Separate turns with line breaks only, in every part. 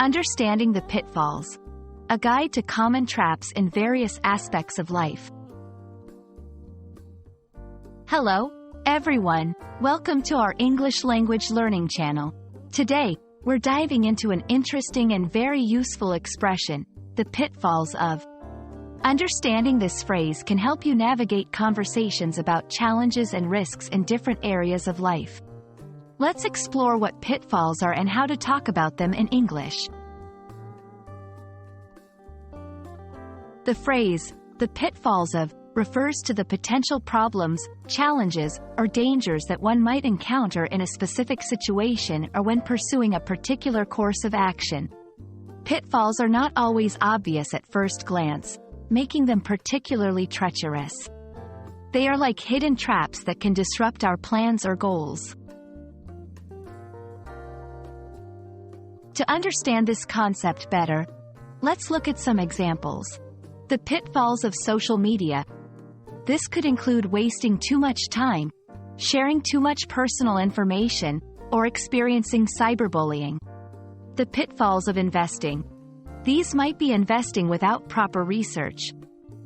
Understanding the Pitfalls. A guide to common traps in various aspects of life. Hello, everyone. Welcome to our English language learning channel. Today, we're diving into an interesting and very useful expression, the pitfalls of. Understanding this phrase can help you navigate conversations about challenges and risks in different areas of life. Let's explore what pitfalls are and how to talk about them in English. The phrase, the pitfalls of, refers to the potential problems, challenges, or dangers that one might encounter in a specific situation or when pursuing a particular course of action. Pitfalls are not always obvious at first glance, making them particularly treacherous. They are like hidden traps that can disrupt our plans or goals. To understand this concept better, let's look at some examples. The pitfalls of social media. This could include wasting too much time, sharing too much personal information, or experiencing cyberbullying. The pitfalls of investing. These might be investing without proper research,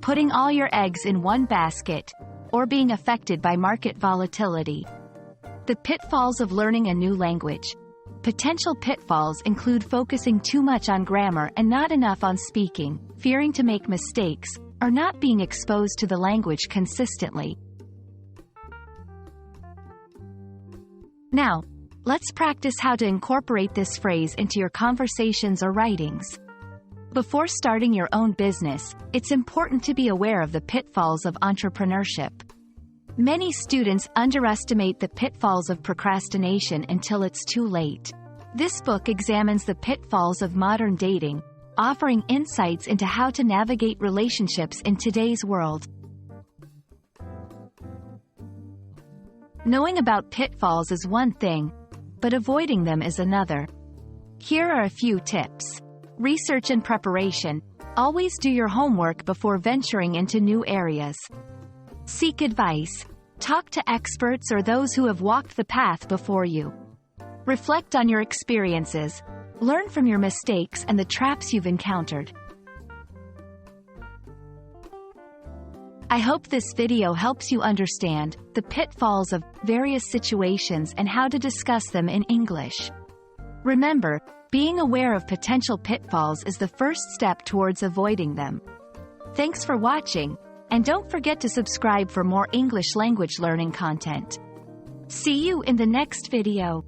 putting all your eggs in one basket, or being affected by market volatility. The pitfalls of learning a new language. Potential pitfalls include focusing too much on grammar and not enough on speaking, fearing to make mistakes, or not being exposed to the language consistently. Now, let's practice how to incorporate this phrase into your conversations or writings. Before starting your own business, it's important to be aware of the pitfalls of entrepreneurship. Many students underestimate the pitfalls of procrastination until it's too late. This book examines the pitfalls of modern dating, offering insights into how to navigate relationships in today's world. Knowing about pitfalls is one thing, but avoiding them is another. Here are a few tips. Research and preparation. Always do your homework before venturing into new areas. Seek advice. Talk to experts or those who have walked the path before you. Reflect on your experiences. Learn from your mistakes and the traps you've encountered. I hope this video helps you understand the pitfalls of various situations and how to discuss them in English. Remember, being aware of potential pitfalls is the first step towards avoiding them. Thanks for watching, and don't forget to subscribe for more English language learning content. See you in the next video.